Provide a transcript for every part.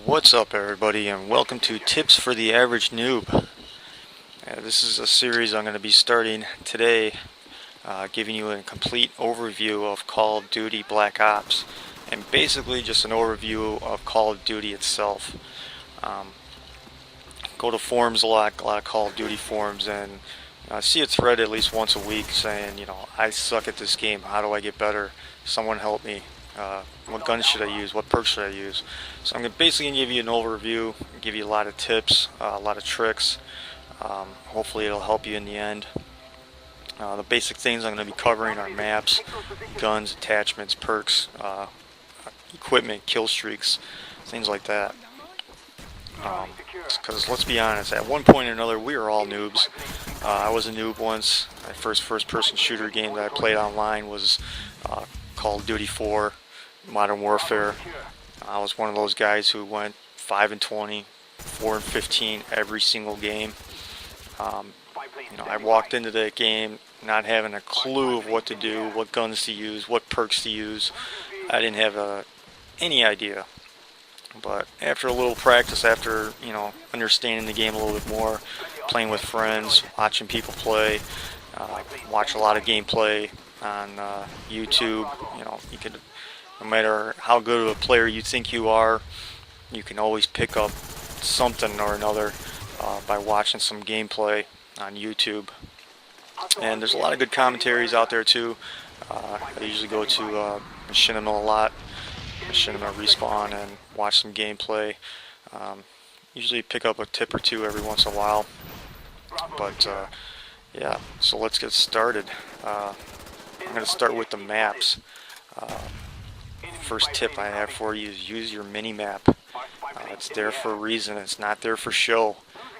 What's up, everybody, and welcome to Tips for the Average Noob. This is a series I'm going to be starting today, giving you a complete overview of Call of Duty Black Ops, and basically just an overview of Call of Duty itself. Um, go to forums a lot of Call of Duty forums, and I see a thread at least once a week saying, I suck at this game. How do I get better? Someone help me. What guns should I use? What perks should I use? So I'm basically going to give you an overview, give you a lot of tips, a lot of tricks. Hopefully it'll help you in the end. The basic things I'm going to be covering are maps, guns, attachments, perks, equipment, kill streaks, things like that. Because let's be honest, at one point or another we were all noobs. I was a noob once. My first-person shooter game that I played online was Call of Duty 4, Modern Warfare. I was one of those guys who went 5-20, 4-15 every single game. I walked into that game not having a clue of what to do, what guns to use, what perks to use. I didn't have any idea. But after a little practice, after understanding the game a little bit more, playing with friends, watching people play, watch a lot of gameplay on YouTube. You could, no matter how good of a player you think you are, you can always pick up something or another by watching some gameplay on YouTube. And there's a lot of good commentaries out there too. I usually go to Machinima a lot. Machinima Respawn, and watch some gameplay. Usually pick up a tip or two every once in a while. But yeah, so let's get started. I'm going to start with the maps. First tip I have for you is use your mini-map. It's there for a reason. It's not there for show.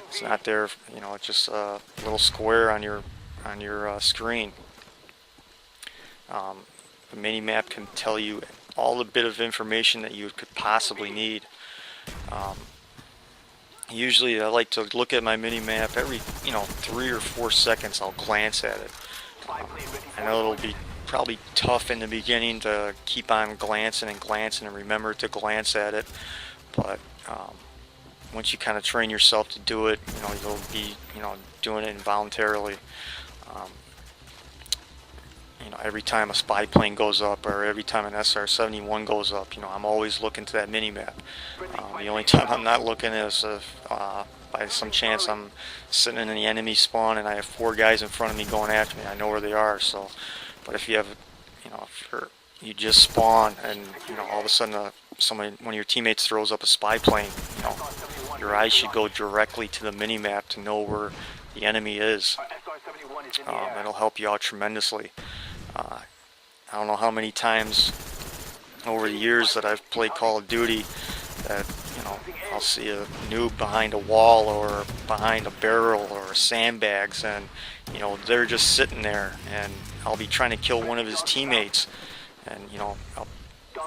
It's not there, it's just a little square on your screen. The mini-map can tell you all the bit of information that you could possibly need. Usually I like to look at my mini-map every 3 or 4 seconds. I'll glance at it. I know it'll be probably tough in the beginning to keep on glancing and remember to glance at it, but once you kind of train yourself to do it, you'll be doing it involuntarily. Every time a spy plane goes up, or every time an SR-71 goes up, I'm always looking to that mini-map. The only time I'm not looking is if by some chance I'm sitting in the enemy spawn and I have 4 guys in front of me going after me. I know where they are. So, but if you have, if you just spawn and all of a sudden one of your teammates throws up a spy plane, your eyes should go directly to the mini-map to know where the enemy is. It'll help you out tremendously. I don't know how many times over the years that I've played Call of Duty that I'll see a noob behind a wall or behind a barrel or sandbags, and they're just sitting there, and I'll be trying to kill one of his teammates, and a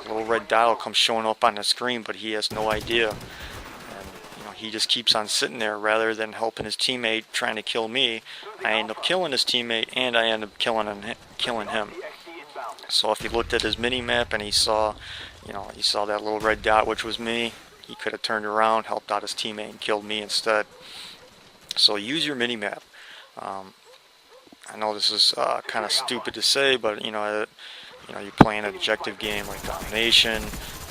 little red dot will come showing up on the screen, but he has no idea, and he just keeps on sitting there rather than helping his teammate trying to kill me. I end up killing his teammate, and I end up killing him. So if he looked at his mini-map and he saw that little red dot, which was me, he could have turned around, helped out his teammate, and killed me instead. So use your mini-map. I know this is kind of stupid to say, but you're playing an objective game like Domination.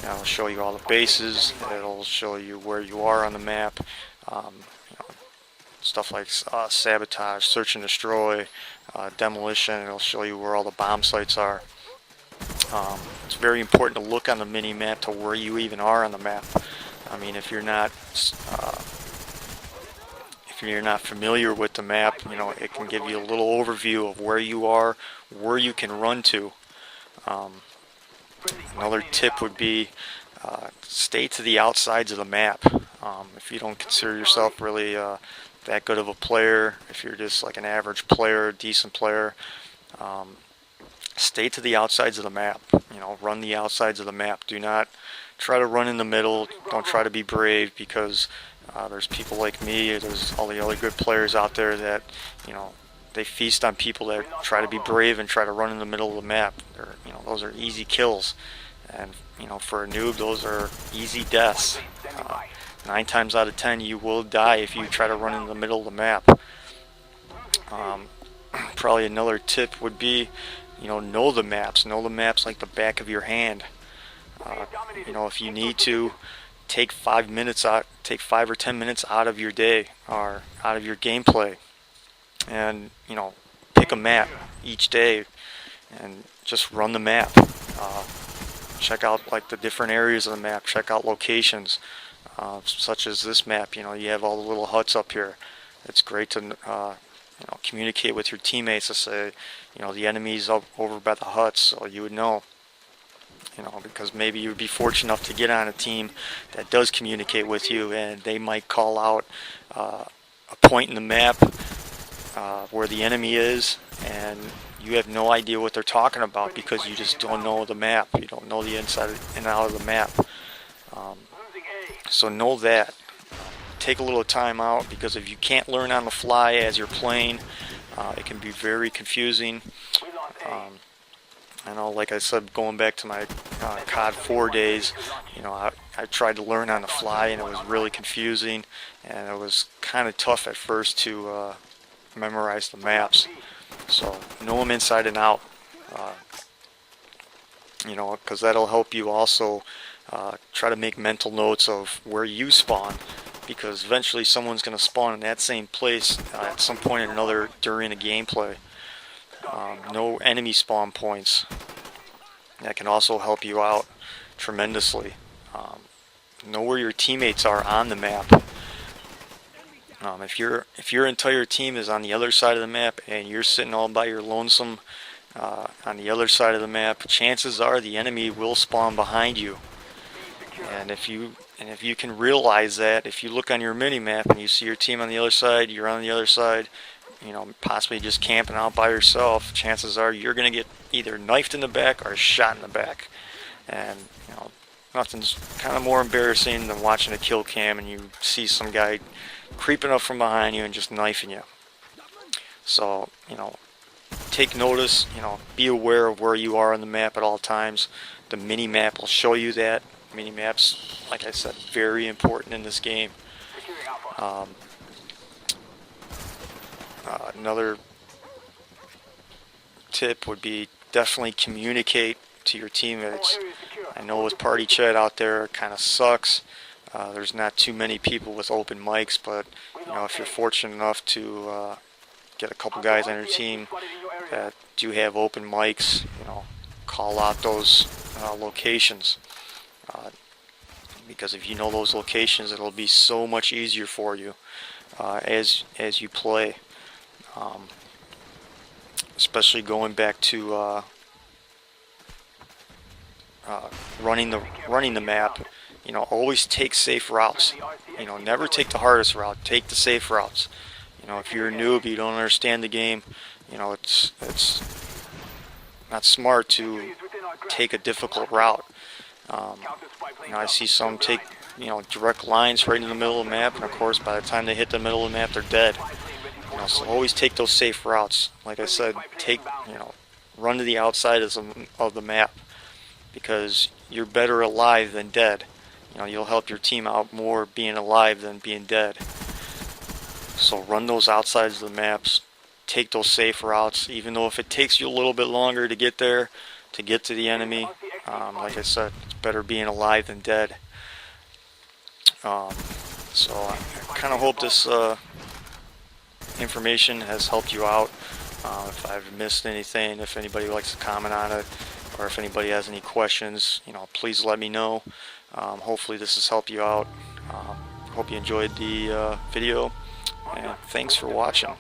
It'll show you all the bases. It'll show you where you are on the map. Stuff like sabotage, search and destroy, demolition. It'll show you where all the bomb sites are. It's very important to look on the mini-map to where you even are on the map. I mean, if you're not familiar with the map, it can give you a little overview of where you are, where you can run to. Another tip would be stay to the outsides of the map. If you don't consider yourself really that good of a player, if you're just like an average player, decent player, stay to the outsides of the map. Run the outsides of the map. Do not try to run in the middle. Don't try to be brave, because there's people like me, there's all the other good players out there that they feast on people that try to be brave and try to run in the middle of the map. Those are easy kills, And for a noob, those are easy deaths. 9 times out of 10, you will die if you try to run in the middle of the map. Probably another tip would be, know the maps. Know the maps like the back of your hand. If you need to, take 5 or 10 minutes out of your day or out of your gameplay, and pick a map each day and just run the map. Check out like the different areas of the map. Check out locations, such as this map. You have all the little huts up here. It's great to communicate with your teammates to say, the enemy's up over by the huts, so you would know. Because maybe you would be fortunate enough to get on a team that does communicate with you, and they might call out a point in the map where the enemy is, and you have no idea what they're talking about because you just don't know the map. You don't know the inside and out of the map. So know that. Take a little time out, because if you can't learn on the fly as you're playing, it can be very confusing. I know, like I said, going back to my COD 4 days, I tried to learn on the fly, and it was really confusing, and it was kind of tough at first to memorize the maps. So know them inside and out, because that'll help you also try to make mental notes of where you spawn, because eventually someone's going to spawn in that same place at some point or another during a gameplay. No enemy spawn points. That can also help you out tremendously. Know where your teammates are on the map. If your entire team is on the other side of the map and you're sitting all by your lonesome on the other side of the map, chances are the enemy will spawn behind you. And if you can realize that, if you look on your mini map and you see your team on the other side, you're on the other side, possibly just camping out by yourself, chances are you're going to get either knifed in the back or shot in the back. And nothing's kind of more embarrassing than watching a kill cam and you see some guy creeping up from behind you and just knifing you. So take notice. Be aware of where you are on the map at all times. The mini map will show you that. Mini maps, like I said, very important in this game. Another tip would be definitely communicate to your teammates. I know with party chat out there, it kind of sucks. There's not too many people with open mics, but if you're fortunate enough to get a couple guys on your team that do have open mics, call out those locations. Because if you know those locations, it'll be so much easier for you as you play. Especially going back to running the map. Always take safe routes. Never take the hardest route. Take the safe routes. If you're a noob, you don't understand the game. It's not smart to take a difficult route. I see some take direct lines right in the middle of the map, and of course by the time they hit the middle of the map, they're dead. So always take those safe routes. Like I said, run to the outside of the map, because you're better alive than dead. You'll help your team out more being alive than being dead. So run those outsides of the maps. Take those safe routes, even though if it takes you a little bit longer to get there, to get to the enemy. Like I said, it's better being alive than dead. So I kind of hope this information has helped you out. If I've missed anything, if anybody likes to comment on it, or if anybody has any questions, please let me know. Hopefully this has helped you out. Hope you enjoyed the video, and thanks for watching.